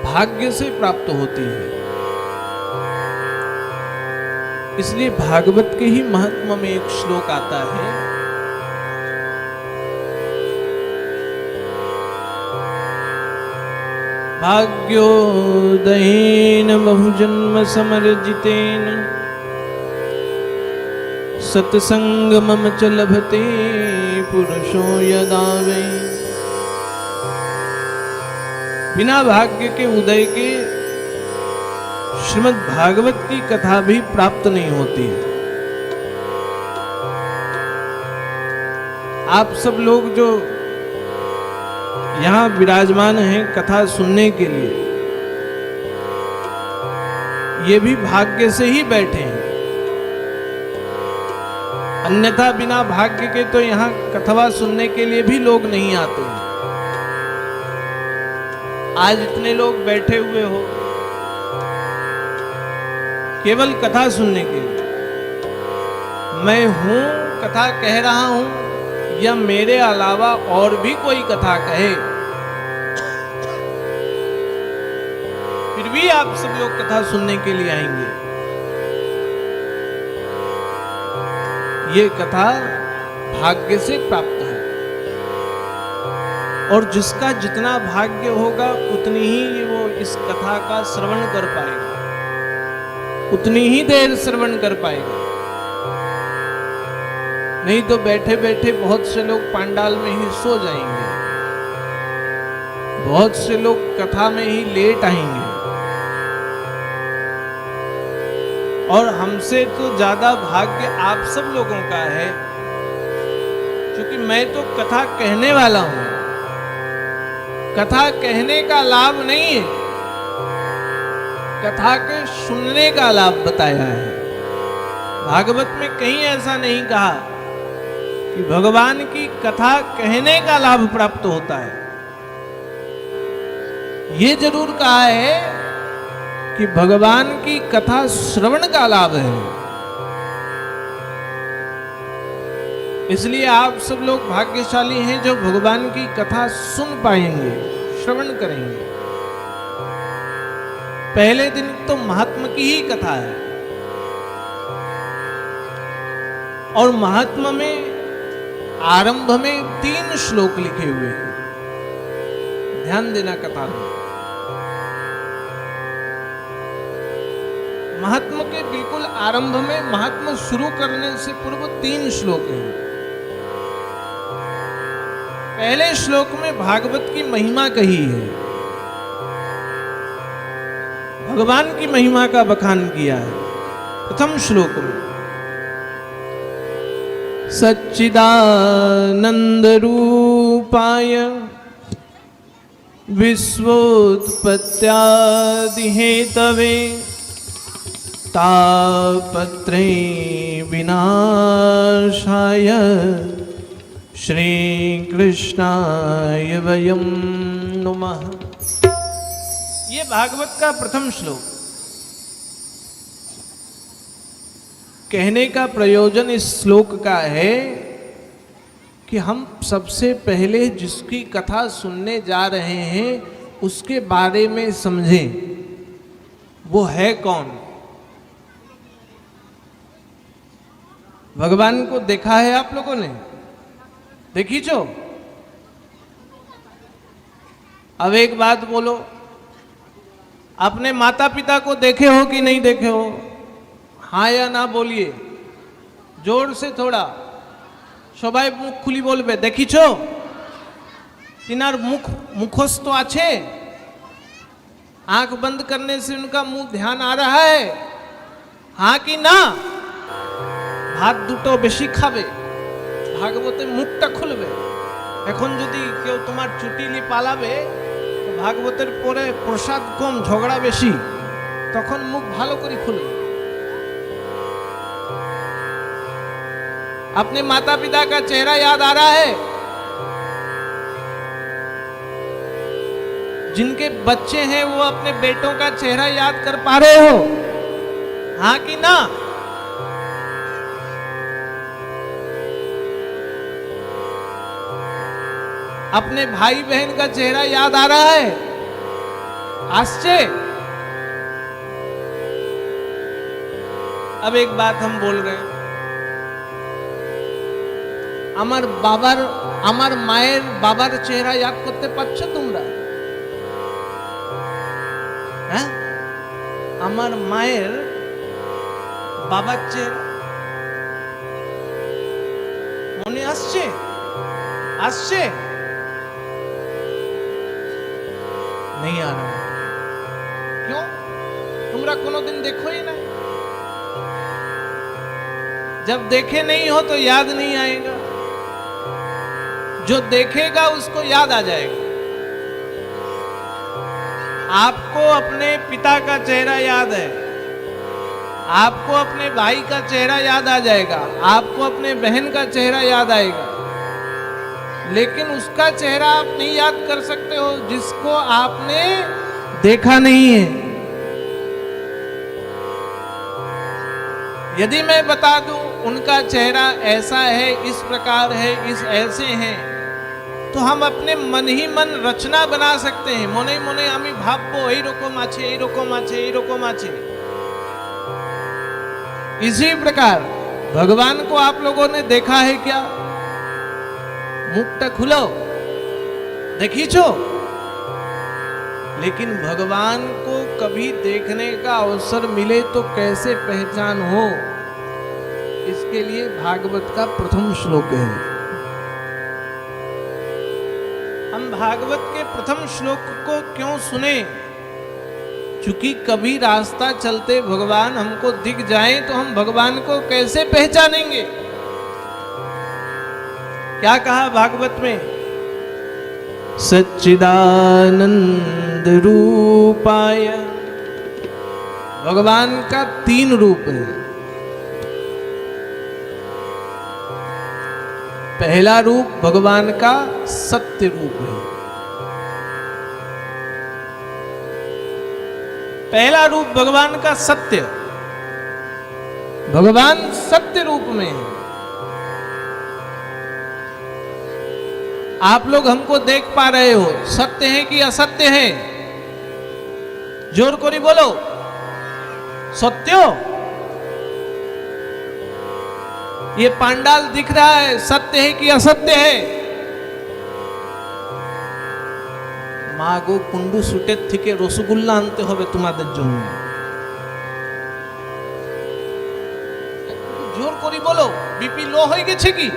भाग्य से प्राप्त होती है। इसलिए भागवत के ही महत्व में एक श्लोक आता है, भाग्योदयेन बहुजन्म समर्जितेन सत्संगमम च लभते पुरुषो यदा वै। बिना भाग्य के उदय के श्रीमद् भागवत की कथा भी प्राप्त नहीं होती है। आप सब लोग जो यहां विराजमान हैं कथा सुनने के लिए, ये भी भाग्य से ही बैठे हैं। अन्यथा बिना भाग्य के तो यहां कथवा सुनने के लिए भी लोग नहीं आते हैं। आज इतने लोग बैठे हुए हो केवल कथा सुनने के लिए। मैं हूं कथा कह रहा हूं या मेरे अलावा और भी कोई कथा कहे, फिर भी आप सब लोग कथा सुनने के लिए आएंगे। ये कथा भाग्य से प्राप्त है, और जिसका जितना भाग्य होगा उतनी ही वो इस कथा का श्रवण कर पाएगा, उतनी ही देर श्रवण कर पाएगा। नहीं तो बैठे बैठे बहुत से लोग पंडाल में ही सो जाएंगे, बहुत से लोग कथा में ही लेट आएंगे, और हमसे तो ज्यादा भाग्य आप सब लोगों का है, क्योंकि मैं तो कथा कहने वाला हूं। कथा कहने का लाभ नहीं है, कथा के सुनने का लाभ बताया है। भागवत में कहीं ऐसा नहीं कहा कि भगवान की कथा कहने का लाभ प्राप्त होता है। ये जरूर कहा है कि भगवान की कथा श्रवण का लाभ है। इसलिए आप सब लोग भाग्यशाली हैं जो भगवान की कथा सुन पाएंगे, श्रवण करेंगे। पहले दिन तो महात्मा की ही कथा है, और महात्मा में आरंभ में 3 श्लोक लिखे हुए हैं। ध्यान देना कथा में। महात्मा के बिल्कुल आरंभ में, महात्मा शुरू करने से पूर्व 3 श्लोक हैं। पहले श्लोक में भागवत की महिमा कही है, भगवान की महिमा का बखान किया है। प्रथम श्लोक में सच्चिदानंद रूपाय विश्वोत्पत्त्यादि हेतवे तापत्रे विनाशाय श्री कृष्णाय वयं नुमः। ये भागवत का प्रथम श्लोक। कहने का प्रयोजन इस श्लोक का है कि हम सबसे पहले जिसकी कथा सुनने जा रहे हैं उसके बारे में समझें, वो है कौन। भगवान को देखा है आप लोगों ने? देखी जो? अब एक बात बोलो, अपने माता पिता को देखे हो कि नहीं देखे हो? हाँ या ना बोलिए, जोर से थोड़ा, सबाई मुख खुली बोलबे। देखिछो? तिनार मुखोस तो आछे, आंख बंद करने से उनका मुंह ध्यान आ रहा है, हाँ कि ना? भात दुटो बेशी खाबे, भागवते मुखटा खुलबे। এখন যদি কেউ তোমার চুটিলি পালাবে, ভাগবতের পরে প্রসাদ কম, ঝগড়া বেশি, তখন মুখ ভালো করে খুলবে। अपने माता पिता का चेहरा याद आ रहा है? जिनके बच्चे हैं वो अपने बेटों का चेहरा याद कर पा रहे हो, हाँ कि ना? अपने भाई बहन का चेहरा याद आ रहा है? আসছে? अब एक बात हम बोल रहे हैं, আমার মায়ের বাবার চেহারা याद করতে পারছো তোমরা? হ্যাঁ, আমার মায়ের বাবার চেহারা মনে আসছে? আসছে? नहीं आ रहा। क्यों? तुमरा कोनो दिन देखो ही नहीं। जब देखे नहीं हो तो याद नहीं आएगा, जो देखेगा उसको याद आ जाएगा। आपको अपने पिता का चेहरा याद है, आपको अपने भाई का चेहरा याद आ जाएगा, आपको अपने बहन का चेहरा याद आएगा, लेकिन उसका चेहरा आप नहीं याद कर सकते हो जिसको आपने देखा नहीं है। यदि मैं बता दूं उनका चेहरा ऐसा है, इस प्रकार है, इस ऐसे हैं, तो हम अपने मन ही मन रचना बना सकते हैं। मने मने आमी भाबबो এই রকম আছে, এই রকম আছে, এই রকম আছে। इसी प्रकार भगवान को आप लोगों ने देखा है क्या? मुखटा खुलो, देखीचो? लेकिन भगवान को कभी देखने का अवसर मिले तो कैसे पहचान हो, इसके लिए भागवत का प्रथम श्लोक है। हम भागवत के प्रथम श्लोक को क्यों सुने? चूंकि कभी रास्ता चलते भगवान हमको दिख जाए तो हम भगवान को कैसे पहचानेंगे? क्या कहा भागवत में? सच्चिदानंद रूपाय। भगवान का 3 रूप है। पहला रूप भगवान का सत्य रूप है। पहला रूप भगवान का सत्य, भगवान सत्य रूप में है। आप लोग हमको देख पा रहे हो, सत्य है कि असत्य है? जोर कोरी बोलो, सत्य? ये पांडाल दिख रहा है, सत्य है कि असत्य है? मागो कुंडू सुटेर থেকে রসগোল্লা আনতে হবে তোমাদের জন্য। জোর করে বলো, বিপি লো হয়ে গেছে কি?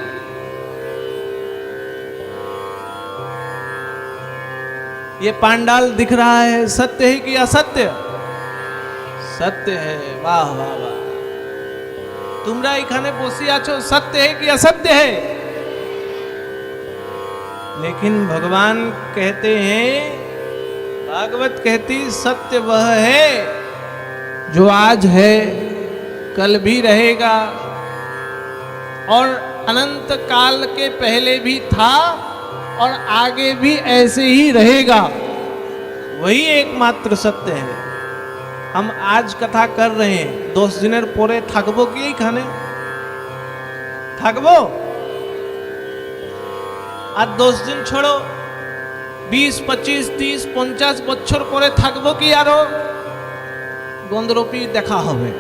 ये पांडाल दिख रहा है, सत्य है कि असत्य? सत्य है। वाह वाह वाह। तुमरा এখানে বসে আছো, सत्य है कि असत्य है? लेकिन भगवान कहते हैं, भागवत कहती सत्य वह है जो आज है, कल भी रहेगा और अनंत काल के पहले भी था और आगे भी ऐसे ही रहेगा। वही एकमात्र सत्य है। हम आज कथा कर रहे हैं, 10 दिनेर परे थाकबो कि एखाने? थाकबो? আর 10 দিন छोड़ो 20, 25, 30, 50 বছর পরে থাকবো কি আরো? গন্ধরূপী দেখা হবে।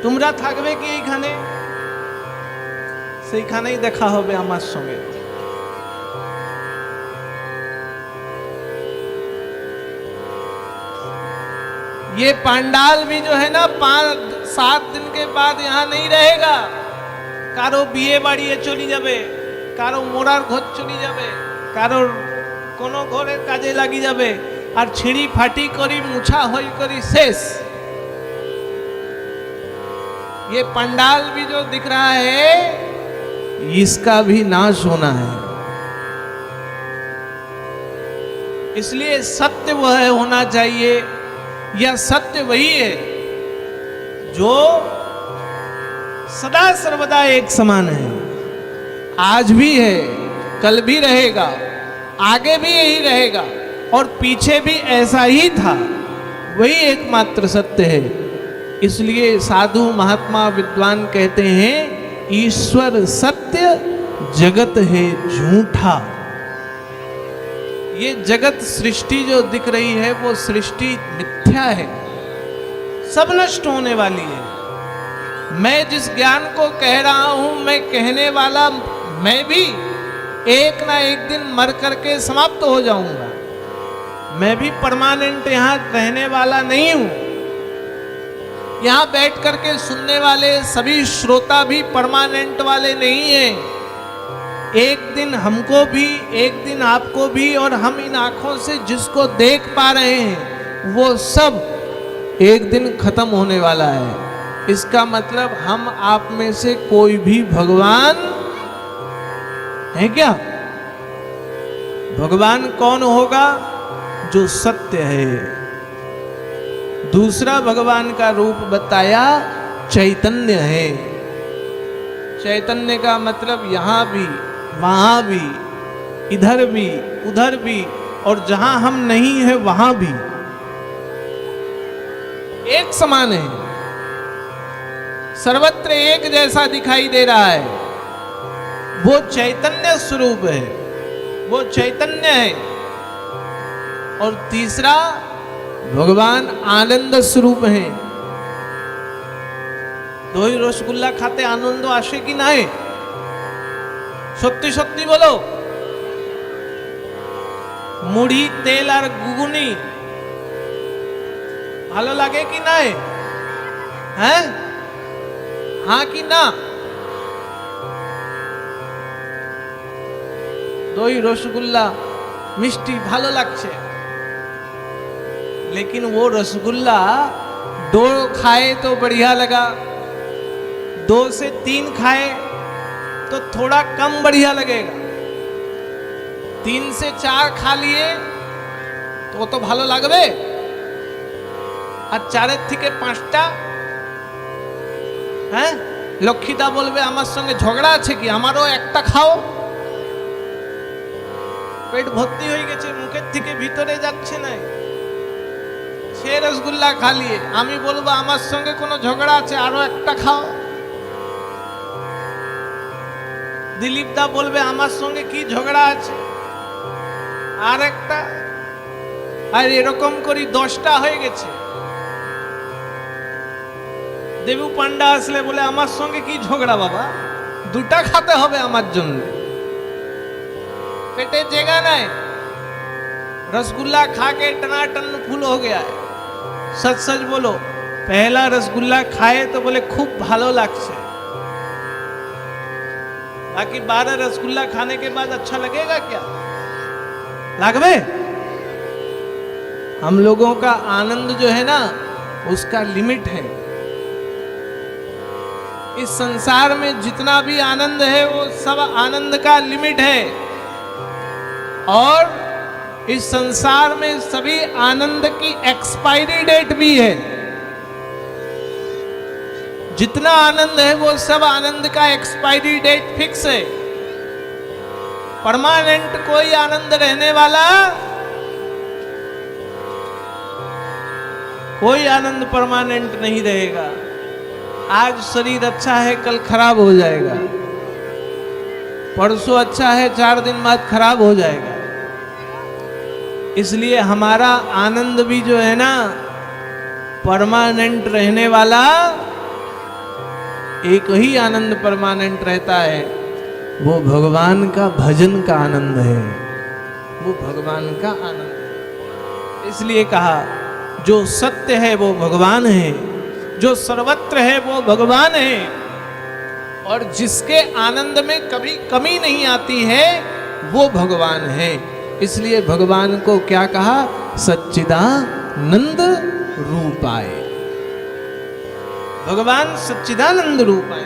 তোমরা থাকবে কি এইখানে? সেইখানেই দেখা হবে আমার সঙ্গে। ये पांडाल भी जो है ना 5-7 दिन के बाद यहाँ नहीं रहेगा। कारो बिये बाड़िए चली जाबे, कारो मोरार घर चली जाबे, कारो कोनो घरे काजे लगी जाबे और छिड़ी फाटी करी मुछा होई करी शेष। ये पंडाल भी जो दिख रहा है इसका भी नाश होना है। इसलिए सत्य वह होना चाहिए, यह सत्य वही है जो सदा सर्वदा एक समान है। आज भी है, कल भी रहेगा, आगे भी यही रहेगा और पीछे भी ऐसा ही था। वही एकमात्र सत्य है। इसलिए साधु महात्मा विद्वान कहते हैं ईश्वर सत्य, जगत है झूठा। ये जगत सृष्टि जो दिख रही है वो सृष्टि मिथ्या है, सब नष्ट होने वाली है। मैं जिस ज्ञान को कह रहा हूं, मैं कहने वाला मैं भी एक ना एक दिन मर करके समाप्त हो जाऊंगा। मैं भी परमानेंट यहां रहने वाला नहीं हूं। यहां बैठ करके सुनने वाले सभी श्रोता भी परमानेंट वाले नहीं हैं। एक दिन हमको भी, एक दिन आपको भी, और हम इन आंखों से जिसको देख पा रहे हैं वो सब एक दिन खत्म होने वाला है। इसका मतलब हम आप में से कोई भी भगवान है क्या? भगवान कौन होगा? जो सत्य है। दूसरा भगवान का रूप बताया चैतन्य है। चैतन्य का मतलब यहां भी, वहां भी, इधर भी, उधर भी, और जहां हम नहीं है वहां भी एक समान है, सर्वत्र एक जैसा दिखाई दे रहा है। वो चैतन्य स्वरूप है, वो चैतन्य है। और तीसरा भगवान आनंद स्वरूप है। दो ही रसगुल्ला खाते आनंद आशे की नाए? सत्य सत्य बोलो। मुड़ी तेल और गुगुनी ভালো লাগে কি নাই? হ্যাঁ, हाँ कि ना? দই রসগোল্লা মিষ্টি ভালো লাগছে, लेकिन वो रसगुल्ला 2 खाए तो बढ़िया लगा, 2 से 3 खाए तो थोड़ा कम बढ़िया लगेगा, 3 से 4 खा लिए तो भालो लागबे। আর 4 থেকে 5টা, হ্যাঁ, লক্ষ্মীদা বলবে আমার সঙ্গে ঝগড়া আছে কি, আমারও একটা খাও। পেট ভর্তি হয়ে গেছে, মুখের থেকে ভিতরে যাচ্ছে না, সে রসগোল্লা খা লিয়ে। আমি বলবো আমার সঙ্গে কোনো ঝগড়া আছে, আরো একটা খাও। দিলীপ দা বলবে আমার সঙ্গে কি ঝগড়া আছে, আর একটা। আর এরকম করি 10টা হয়ে গেছে। দেবু পান্ডা আসলে বলে আমার সঙ্গে কি ঝগড়া বাবা, 2টা খাতে হবে আমার জন্য, पेटे जगह नहीं। रसगुल्ला खा के टनाटन फूल हो गया है। सच सच बोलो, पहला रसगुल्ला खाए तो बोले खूब भालो लागছে, बाकी 12 रसगुल्ला खाने के बाद अच्छा लगेगा क्या? लागबे? हम लोगों का आनंद जो है ना, उसका लिमिट है। इस संसार में जितना भी आनंद है वो सब आनंद का लिमिट है। और इस संसार में सभी आनंद की एक्सपायरी डेट भी है। जितना आनंद है वो सब आनंद का एक्सपायरी डेट फिक्स है। परमानेंट कोई आनंद रहने वाला, कोई आनंद परमानेंट नहीं रहेगा। आज शरीर अच्छा है, कल खराब हो जाएगा, परसों अच्छा है, 4 दिन बाद खराब हो जाएगा। इसलिए हमारा आनंद भी जो है ना, परमानेंट रहने वाला एक ही आनंद परमानेंट रहता है, वो भगवान का भजन का आनंद है, वो भगवान का आनंद है। इसलिए कहा जो सत्य है वो भगवान है, जो सर्वत्र है वो भगवान है, और जिसके आनंद में कभी कमी नहीं आती है वो भगवान है। इसलिए भगवान को क्या कहा? सच्चिदानंद रूपाय। भगवान सच्चिदानंद रूपाय।